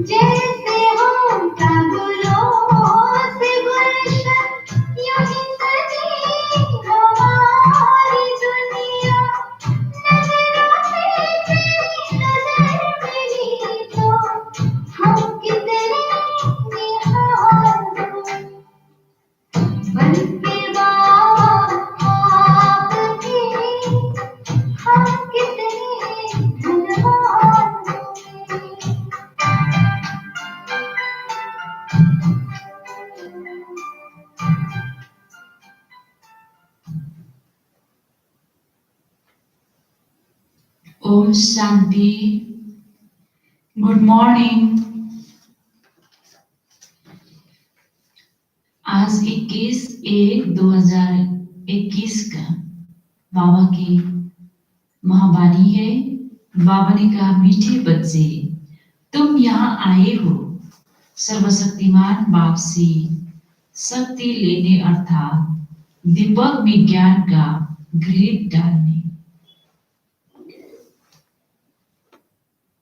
जैसे होता गुलों से गुलशन, यूं ही सजी हमारी दुनिया। नजरों से तेरी नजर मिली तो हम कितने निहार हो, बन के बाप आपके हम कितने धनवान होंगे। ओम शांति। Good morning. आज 21/1/2021 का बाबा की महावाणी है। बाबा ने कहा, मीठे बच्चे, तुम यहाँ आए हो सर्वशक्तिमान बाप से शक्ति लेने, अर्थात दीपक में ज्ञान का घृत डालने।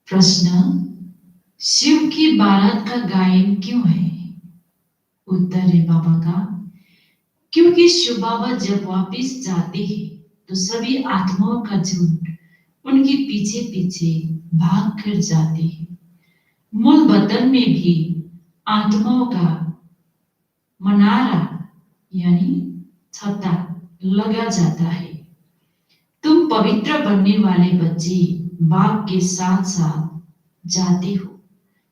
प्रश्न, शिव की बारात का गायन क्यों है? उत्तर है बाबा का, क्योंकि शिव बाबा जब वापिस जाते हैं तो सभी आत्माओं का झुंड उनके पीछे पीछे भाग कर जाते हैं। मूल वतन में भी आत्माओं का मनारा यानी छत्ता लगा जाता है। तुम पवित्र बनने वाले बच्चे बाप के साथ साथ जाते हो,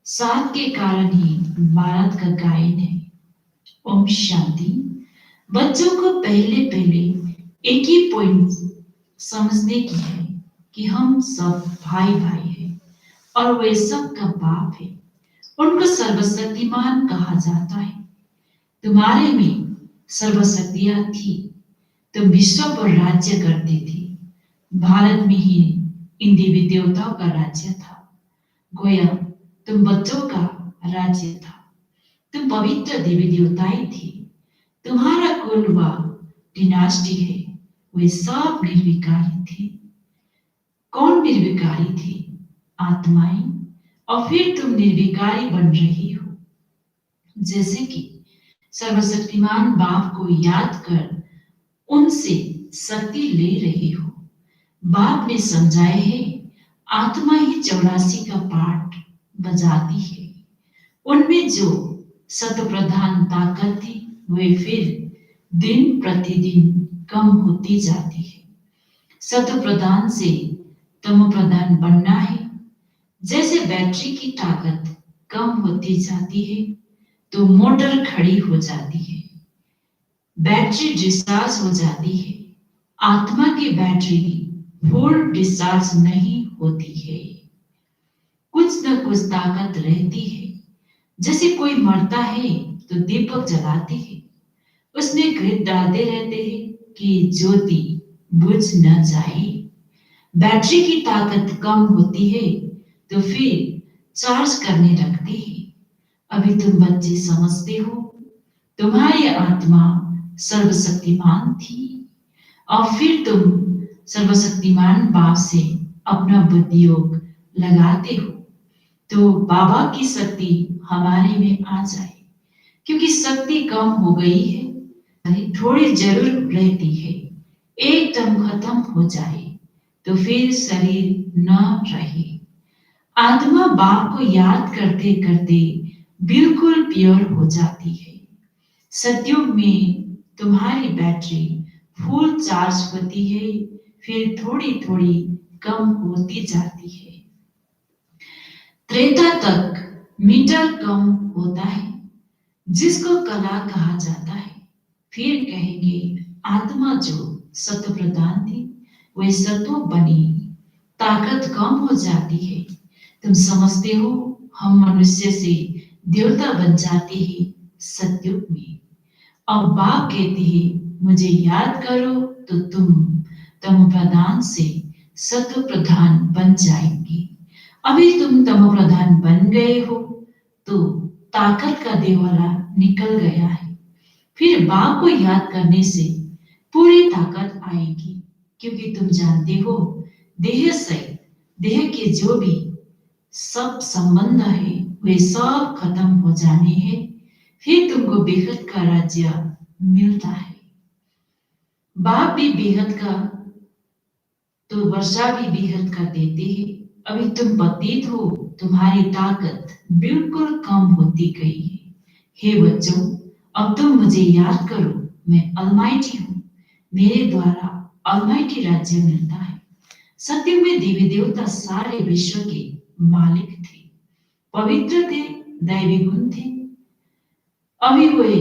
साथ के कारण ही बारात का गायन है। ओम शांति। बच्चों को पहले एक ही पॉइंट समझने की है कि हम सब भाई भाई हैं और वे सब का बाप है। उनको सर्वशक्तिमान कहा जाता है। तुम्हारे में सर्वशक्तियां थी, तुम विश्व पर राज्य करते थे। भारत में ही इन देवी देवताओं का राज्य था, गोया तुम बच्चों का राज्य था। तुम पवित्र देवी देवताएं थे। तुम्हारा कुल व डिनास्टी है, वे सब निर्विकारी थे। कौन निर्विकारी थे? आत्माएं। और फिर तुम निर्विकारी बन रही हो, जैसे कि सर्वशक्तिमान बाप को याद कर उनसे शक्ति ले रही हो। बाप ने समझाए है, आत्मा ही 84 का पाठ बजाती है। उनमें जो सत प्रधान ताकत थी वे फिर दिन प्रतिदिन कम होती जाती है। सत प्रधान से तम प्रधान बनना है। जैसे बैटरी की ताकत कम होती जाती है तो मोटर खड़ी हो जाती है, बैटरी डिस्चार्ज हो जाती है। आत्मा की बैटरी फुल डिस्चार्ज नहीं होती है, कुछ न कुछ ताकत रहती है। जैसे कोई मरता है तो दीपक जलाते हैं, उसमें घृत डालते रहते हैं कि ज्योति बुझ न जाए। बैटरी की ताकत कम होती है तो फिर चार्ज करने लगते हैं। अभी तुम बच्चे समझते हो, तुम्हारी आत्मा सर्वशक्तिमान थी और फिर तुम सर्वशक्तिमान बाप से अपना बुद्धि योग लगाते हो तो बाबा की शक्ति हमारे में आ जाए। क्योंकि शक्ति कम हो गई है, थोड़ी जरूर रहती है, एकदम खत्म हो जाए तो फिर शरीर न रहे। आत्मा बाप को याद करते करते बिल्कुल प्योर हो जाती है। सतयुग में तुम्हारी बैटरी फुल चार्ज होती है, फिर थोड़ी थोड़ी कम होती जाती है। त्रेता तक मीटर कम होता है, जिसको कला कहा जाता है। फिर कहेंगे आत्मा जो सत्व प्रधान थी वे सत्व बनी, ताकत कम हो जाती है। तुम समझते हो हम मनुष्य से देवता बन जाते हैं सतयुग में। अब बाप कहते हैं मुझे याद करो तो तुम तम प्रधान से सत्व प्रधान बन जाएंगे। अभी तुम तम प्रधान बन गए हो तो ताकत का देवाला निकल गया है। फिर बाप को याद करने से पूरी ताकत आएगी, क्योंकि तुम जानते हो देह सहित देह के जो भी सब संबंध है वे सब खत्म हो जाने हैं, फिर तुमको बेहद का राज्य मिलता है। बाप भी बेहद का तो वर्षा भी बेहद का देते हैं। अभी तुम पतित हो, तुम्हारी ताकत बिल्कुल कम होती गई है। हे बच्चों, अब तुम मुझे याद करो, मैं अलमाइटी हूँ, मेरे द्वारा अलमाइटी राज्य मिलता है। सत्य में देवी देवता सारे विश्व के मालिक थे, पवित्र थे, दैवी गुण थे। अभी वे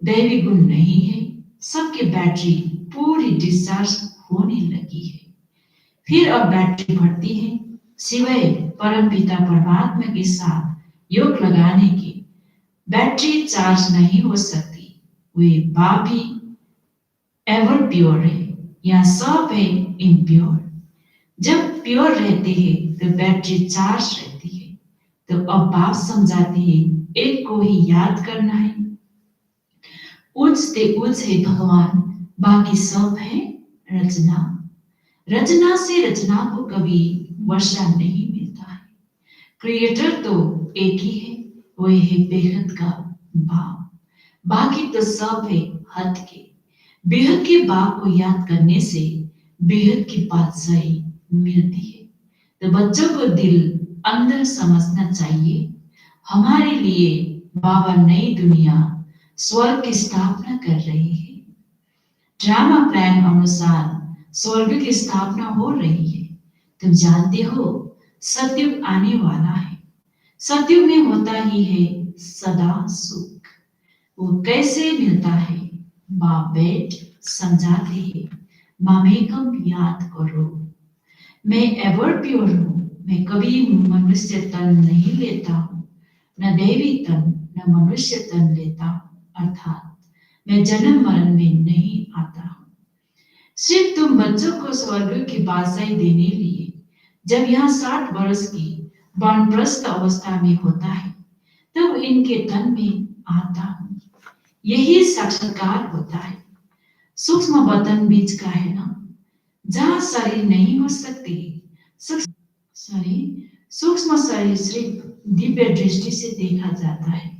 दैवी गुण नहीं है, सबके बैटरी पूरी डिस्चार्ज होने लगी है। फिर अब बैटरी बढ़ती है, सिवाय परमपिता परमात्मा के साथ योग लगाने के बैटरी चार्ज नहीं हो सकती। वे बाप भी एवर प्योर है, या सब है इम्प्योर। जब प्योर रहते हैं तो बैटरी चार्ज रहती है। तो अब बाप समझाते हैं, एक को ही याद करना है। उच्च से उच्च है भगवान, बाकी सब है रचना। रचना से रचना को कभी वर्षा नहीं मिलता है। क्रिएटर तो एक ही है, वही है बेहद का बाप। बाकी तो सब है हद के। बेहद के बाप को याद करने से बेहद की बादशाही मिलती है। तो बच्चों को दिल अंदर समझना चाहिए, हमारे लिए बाबा नई दुनिया स्वर्ग की स्थापना कर रहे हैं। ड्रामा प्लान अनुसार स्वर्ग की स्थापना हो रही है। तुम जानते हो सतयुग आने वाला है। सतयुग में होता ही है सदा सुख। वो कैसे मिलता है? बाप बैठ समझाते हैं, मामेकम याद करो, मैं एवर प्योर हूँ, मैं कभी मनुष्य तन नहीं लेता हूँ, न देवी तन न मनुष्य तन लेता हूँ, अर्थात मैं जन्म मरण में नहीं आता हूँ। सिर्फ तुम बच्चों को स्वर्ग की बादशाही देने लिए जब यहाँ 60 वर्ष की वानप्रस्थ अवस्था में होता है, तब इनके तन में आता हूँ। यही साक्षात्कार होता है। सूक्ष्म वतन बीच का है ना, जहां शरीर नहीं हो सकती। सूक्ष्म शरीर सिर्फ दिव्य दृष्टि से देखा जाता है।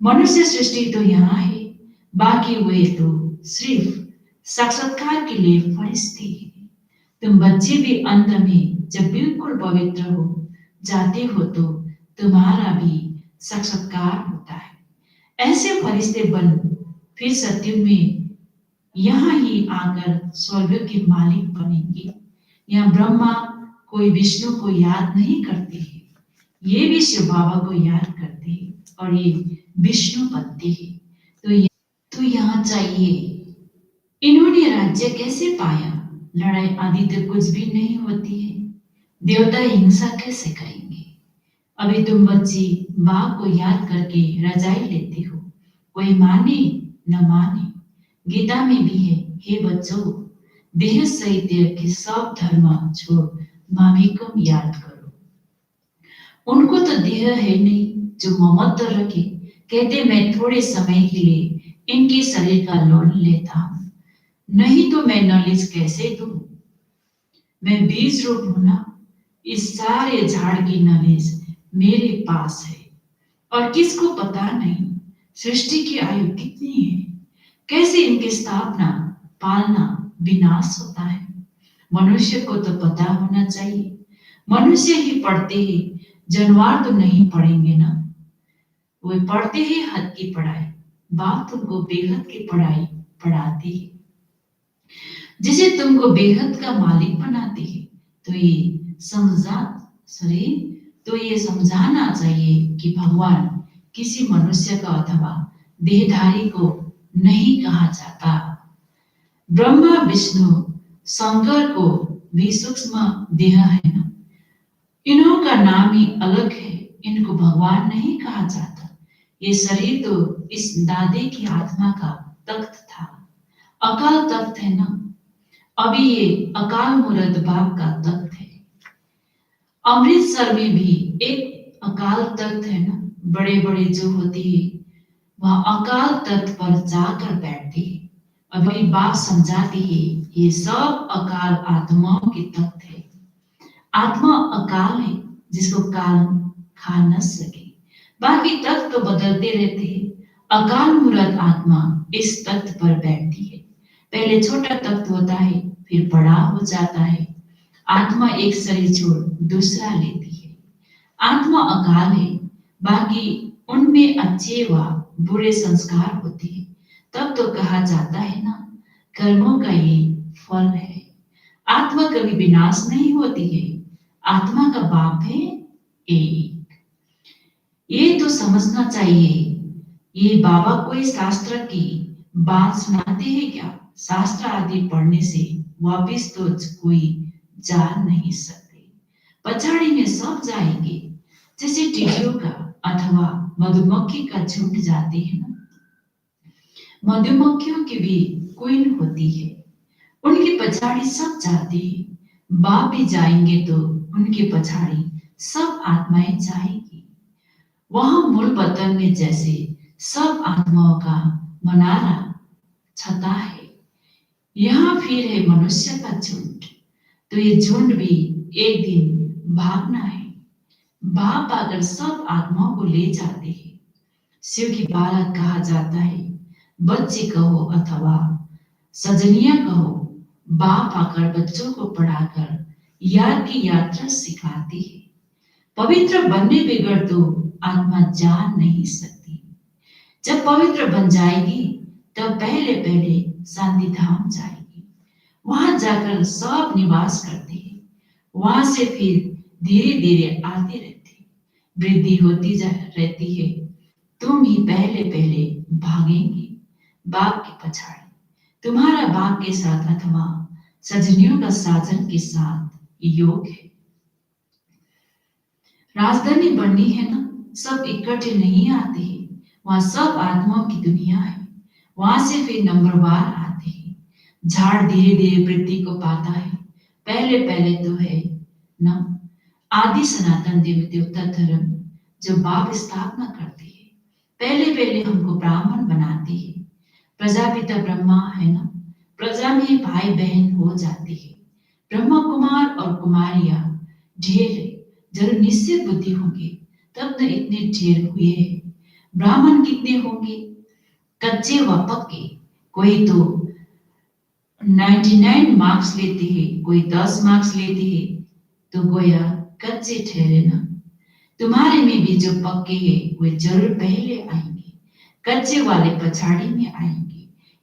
मनुष्य सृष्टि तो यहाँ है, बाकी वे तो सिर्फ साक्षात्कार के लिए फरिश्ते हैं। तुम बच्चे भी अंत में जब बिल्कुल पवित्र हो जाते हो तो तुम्हारा भी साक्षात्कार होता है। ऐसे फरिश्ते बन फिर सत्युग में यहाँ ही आकर स्वर्ग के मालिक बनेंगे। यहाँ ब्रह्मा कोई विष्णु को याद नहीं करते हैं, ये भी शिव बाबा को याद करते हैं और ये विष्णु बनते हैं। तो यहाँ चाहिए, इन्होंने राज्य कैसे पाया? लड़ाई आदि तो कुछ भी नहीं होती है, देवता हिंसा कैसे करेंगे? अभी तुम बच्चे बाप को याद करके रजाई लेते हो, कोई माने न माने। गीता में भी है, हे बच्चों, देह सहित के सब धर्म छोड़ मामेकम याद करो। उनको तो देह है नहीं जो ममत्व रखे, कहते मैं थोड़े समय के लिए इनके शरीर का लोन लेता हूं, नहीं तो मैं नॉलेज कैसे दूं? मैं बीज रूप हूं ना, इस सारे झाड़ की नॉलेज मेरे पास है। और किसको पता नहीं सृष्टि की आयु कितनी है, कैसे इनकी स्थापना पालना विनाश होता है। मनुष्य को तो पता होना चाहिए, मनुष्य ही पढ़ते हैं, जानवर तो नहीं पढ़ेंगे ना। वे पढ़ते हैं हद की पढ़ाई, बाप तुमको बेहद की पढ़ाई पढ़ाती है, जिसे तुमको बेहद का मालिक बनाती है। तो ये समझाना चाहिए कि भगवान किसी मनुष्य का अथवा देहधारी को नहीं कहा जाता। ब्रह्मा विष्णु शंकर को भी सूक्ष्म देह है ना, इन्हों का नाम ही अलग है, इनको भगवान नहीं कहा जाता। ये शरीर तो इस दादे की आत्मा का तख्त था, अकाल तख्त है ना। अभी ये अकाल मूर्त बाप का तख्त है। अमृतसर में भी एक अकाल तख्त है ना, बड़े बड़े जो होते हैं वह अकाल तख्त पर जाकर बैठते हैं। अभी बाप समझाते हैं, ये सब अकाल आत्माओं के तख्त है। आत्मा अकाल है, जिसको काल खा न सके। बाकी तख्त तो बदलते रहते हैं। अकाल मूरत आत्मा इस तख्त पर बैठती है। पहले छोटा तख्त होता है, फिर बड़ा हो जाता है। आत्मा एक शरीर छोड़ दूसरा लेती है। आत्मा अकाल है, बाकी उनमें अच्छे व बुरे संस्कार होते हैं। तब तो कहा जाता है ना, कर्मों का ये फल है। आत्मा कभी विनाश नहीं होती है। आत्मा का बाप है एक। ये तो समझना चाहिए। ये बाबा कोई शास्त्र की बात सुनाते हैं क्या? शास्त्र आदि पढ़ने से वापिस तो कोई जा नहीं सकते। पछाड़ी में सब जाएंगे, जैसे टिड्डियों का अथवा मधुमक्खी का झुंड जाते हैं ना। मधुमक्खियों की भी क्वीन होती है, उनकी पछाड़ी सब जाते हैं। बाप भी जाएंगे तो उनके पछाड़ी सब आत्माएं जाएंगी। वहां मूल वतन में जैसे सब आत्माओं का मनारा छता है, यहाँ फिर है मनुष्य का झुंड। तो ये झुंड भी एक दिन भागना है। बाप आकर सब आत्माओं को ले जाते हैं। शिव की बारात कहा जाता है। बच्चे कहो अथवा सजनिया कहो, बाप आकर बच्चों को पढ़ाकर याद की यात्रा सिखाती है। पवित्र बनने बिगड़ तो आत्मा जा नहीं सकती। जब पवित्र बन जाएगी तब पहले पहले शांति धाम जाएगी। वहां जाकर सब निवास करते हैं। वहां से फिर धीरे धीरे आते रहते हैं। वृद्धि होती रहती है। तुम ही पहले पहले भागेंगे बाप के पछाड़ी। तुम्हारा बाप के साथ अथवा सजनियों का साजन के साथ योग है। राजधानी बननी है ना, सब इकट्ठे नहीं आते हैं। वहां सब आत्माओं की दुनिया है। वहां से फिर नंबरवार आते हैं। झाड़ धीरे धीरे वृद्धि को पाता है। पहले पहले तो है ना आदि सनातन देव देवता धर्म जो बाप स्थापना करते हैं। पहले पहले हमको ब्राह्मण बनाते हैं। प्रजापिता ब्रह्मा है ना, प्रजा में भाई बहन हो जाते हैं। ब्रह्मा कुमार और कुमारियां ढेर है। जरूर निश्चित बुद्धि होंगे तब न इतने ढेर हुए हैं। ब्राह्मण कितने होंगे? कच्चे व पक्के। कोई तो 99 मार्क्स लेते हैं, कोई 10 मार्क्स लेते हैं, तो गोया कच्चे ठहरे ना। तुम्हारे में भी जो पक्के हैं वे जरूर पहले आएंगे, कच्चे वाले पछाड़ी में आएंगे।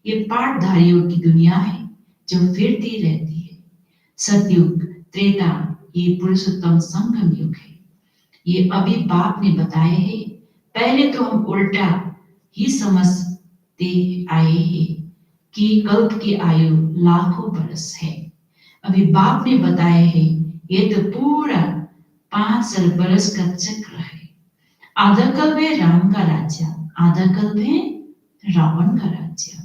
ये पाठधारियों की दुनिया है जो फिरती रहती है। सतयुग, त्रेता, ये पुरुषोत्तम संगम युग है। ये अभी बाप ने बताए है। पहले तो हम उल्टा ही समझते आए हैं कि कल्प की आयु लाखों बरस है। अभी बाप ने बताया है ये तो पूरा 500 बरस का चक्र है। आधा कल्प है राम का राज्य, आधा कल्प है रावण का राज्य।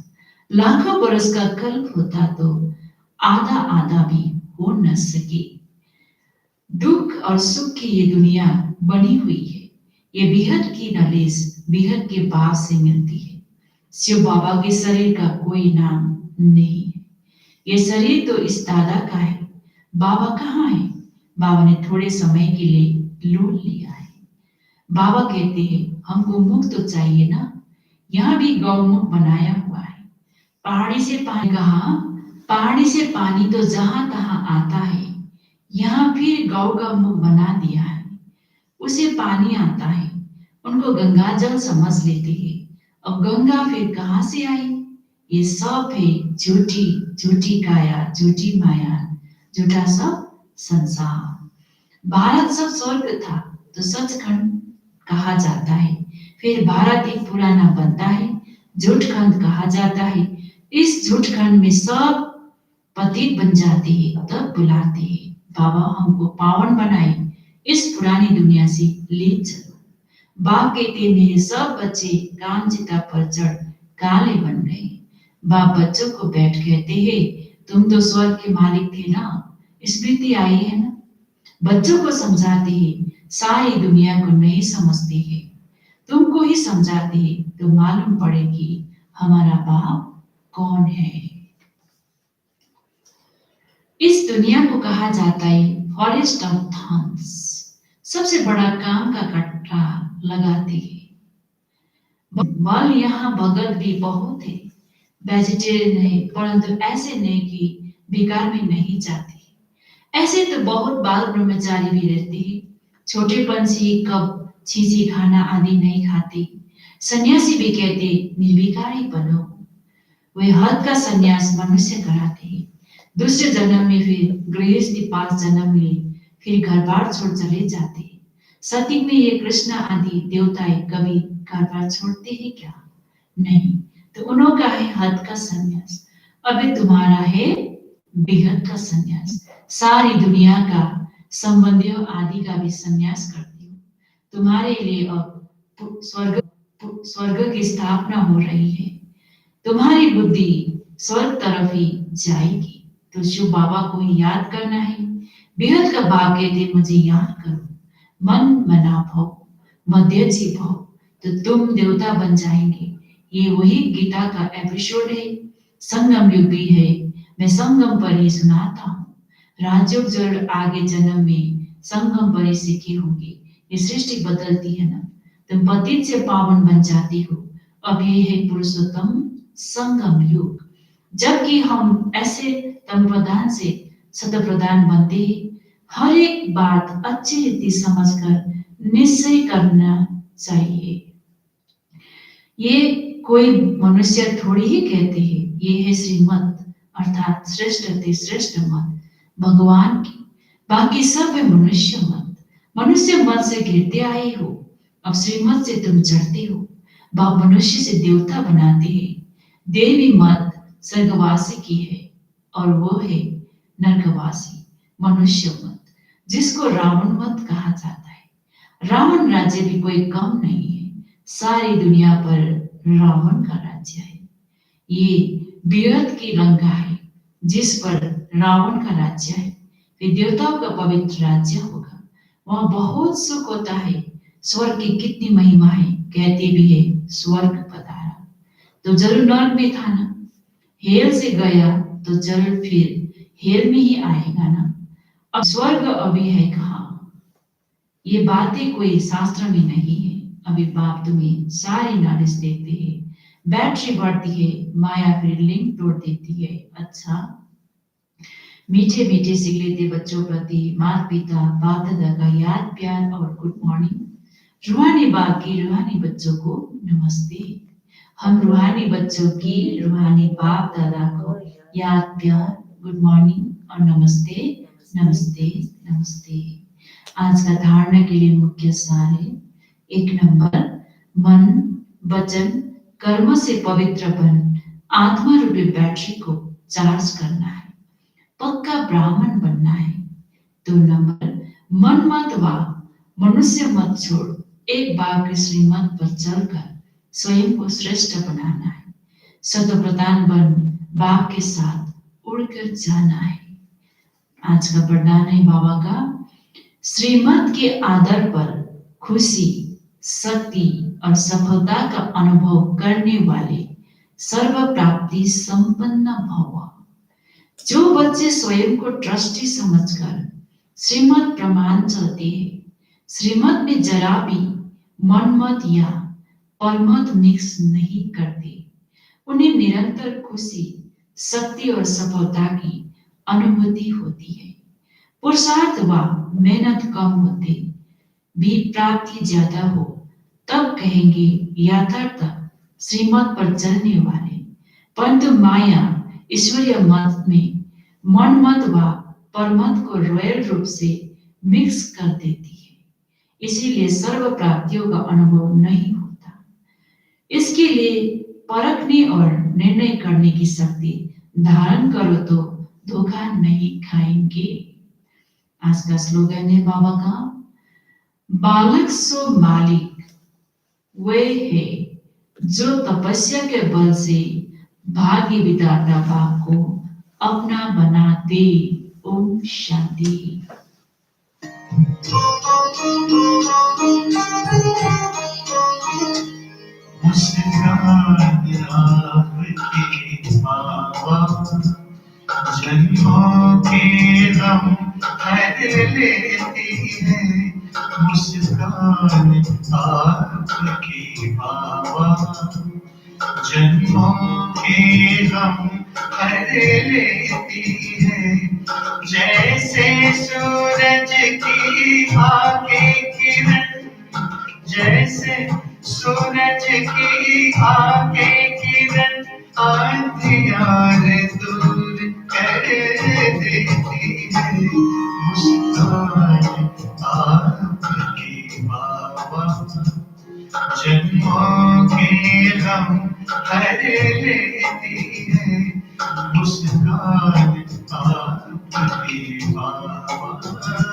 लाखों बरस का कल्प होता तो आधा आधा भी हो न सके। दुख और सुख की ये दुनिया बनी हुई है। ये बेहद की नॉलेज बेहद के बाप से मिलती है। शिव बाबा के शरीर का कोई नाम नहीं है। ये शरीर तो इस दादा का है। बाबा कहाँ है? बाबा ने थोड़े समय के लिए लूट लिया है। बाबा कहते हैं हमको मुख तो चाहिए ना। यहाँ भी गौमुख बनाया हुआ है। पहाड़ी से पानी कहा, पहाड़ी से पानी तो जहां तहां आता है। यहाँ फिर गौ का मुख बना दिया है। उसे पानी आता है। उनको गंगा जल समझ लेते हैं। अब गंगा फिर कहाँ से आई? ये सब है झूठी झूठी काया, झूठी माया, झूठा सब संसार। भारत सब स्वर्ग था तो सचखंड कहा जाता है। फिर भारत एक पुराना बनता है, झूठखंड कहा जाता है। इस झूठखंड में सब पतित बन जाते हैं, तब बुलाते हैं बाबा हमको पावन बनाए, इस पुरानी दुनिया से ले चलो। बाप कहते मेरे सब बच्चे काम चिता पर चढ़ काले बन गए। बाप बच्चों को बैठ कहते हैं तुम तो स्वर्ग के मालिक थे ना, स्मृति आई है ना। बच्चों को समझाते हैं, सारी दुनिया को नहीं समझते हैं। तुमको ही समझाते हैं तो मालूम पड़ेगी हमारा बाप कौन है। इस दुनिया को कहा जाता है फॉरेस्ट ऑफ थॉर्न्स। सबसे बड़ा काम का कटरा लगाती है। बल यहाँ भगत भी बहुत है, वेजिटेरियन है, परंतु ऐसे नहीं कि बेकार में नहीं जाती। ऐसे तो बहुत बाल ब्रह्मचारी भी रहते हैं, छोटेपन से ही कब छीछी खाना आदि नहीं खाते। सन्यासी भी कहते निर्विकार ही बनो। वे हद का सन्यास मनुष्य कराते हैं, दूसरे जन्म में फिर गृहस्थी 5 जन्म ले, फिर घर बार छोड़ चले जाते हैं। सती में ये कृष्ण आदि देवताएं कभी घर बार छोड़ते हैं क्या? नहीं, तो उन्हों का है हद का सन्यास, अभी तुम्हारा है बेहद का सन्यास। सारी दुनिया का संबंधियों आदि का भी सन्यास करती हूँ। तुम्हारे लिए अब स्वर्ग की स्थापना हो रही है, तुम्हारी बुद्धि स्वर्ग तरफ ही जाएगी। तो शिव बाबा को ही याद करना है। बेहद का भाव कहते मुझे याद करो, मन मना भव मध्यजी भव, तो तुम देवता बन जाएंगे। ये वही गीता का एपिसोड है, संगम युग भी है, मैं संगम पर ही सुनाता हूँ। राजयोग जड़ आगे जन्म में संगम पर ही सीखे होंगे। ये सृष्टि बदलती है ना, तुम पतित से पावन बन जाती हो। अब ये है पुरुषोत्तम संगम युग, जबकि हम ऐसे तम प्रधान से सत प्रधान बनते हैं। हर एक बात अच्छी रीति समझकर निश्चय करना चाहिए। ये कोई मनुष्य थोड़ी ही कहते हैं, ये है श्रीमत अर्थात श्रेष्ठ अति श्रेष्ठ मत भगवान की, बाकी सब है मनुष्य मत। मनुष्य मत से गिरते आए हो, अब श्रीमत से तुम चढ़ते हो। बाप मनुष्य से देवता बनाते हैं। देवी मत स्वर्गवासी की है और वो है नरकवासी मनुष्य मत, जिसको रावण मत कहा जाता है। रावण राज्य भी कोई कम नहीं है, सारी दुनिया पर रावण का राज्य है। ये बेहद की लंका है जिस पर रावण का राज्य है, फिर देवताओं का पवित्र राज्य होगा। वहां बहुत सुख होता है। स्वर्ग की कितनी महिमा है, कहते भी है स्वर्ग पधारा, तो जरूर नर्क में था ना। हेल से गया तो जरूर फिर हेल में ही आएगा ना। अब स्वर्ग अभी है कहाँ? ये बातें कोई शास्त्र में नहीं है। अभी बाप तुम्हें सारी नॉलेज देते हैं, बैटरी बढ़ती है, माया फिर लिंक तोड़ देती है। अच्छा, मीठे मीठे सीख लेते बच्चों प्रति माता पिता बाप दादा का याद प्यार और गुड मॉर्निंग। रूहानी बाप की रूहानी बच्चों को नमस्ते। हम रूहानी बच्चों की रूहानी बाप दादा को याद प्यार गुड मॉर्निंग और नमस्ते नमस्ते नमस्ते। आज का धारणा के लिए मुख्य सार है। 1 नंबर, मन वचन कर्म से पवित्र बन आत्मा रूपी बैटरी को चार्ज करना है, पक्का ब्राह्मण बनना है। 2 नंबर, मन मत व मनुष्य मत छोड़ एक बार के श्रीमत पर चलकर स्वयं को श्रेष्ठ बनाना है। सतप्रधान बन बाप के साथ उड़कर जाना है। आज का वरदान है बाबा का, श्रीमत के आधार पर खुशी शक्ति और सफलता का अनुभव करने वाले सर्व प्राप्ति संपन्न भव। जो बच्चे स्वयं को ट्रस्टी समझकर श्रीमत प्रमाण चलते हैं, श्रीमत में जरा भी मनमत या परमत मिक्स नहीं करते, उन्हें निरंतर खुशी शक्ति और सफलता की अनुभूति होती है। पुरुषार्थ व मेहनत कम होते भी प्राप्ति ज्यादा हो, तब कहेंगे यथार्थ श्रीमत पर चलने वाले। परंतु माया ईश्वरीय मत में मन मत व परमत को रॉयल रूप से मिक्स कर देती है, इसीलिए सर्व प्राप्तियों का अनुभव नहीं होता। इसके लिए परखने और निर्णय करने की शक्ति धारण करो तो धोखा नहीं खाएंगे। आज का स्लोगन है बाबा का, बालक सो मालिक वे है जो तपस्या के बल से भाग्य विधाता बाप को अपना बना दे। ओम शांति। जन्मों के गम हर लेती है, मुस्कान आपकी बाबा जन्मों के गम हर लेती है, जैसे सूरज की आगे किरण, जैसे सूरज की आगे किरण अंधियार दूर कर देती है। मुस्कान आपकी बाबा जन्मों के गम हर लेती है, मुस्कान आपकी बाबा।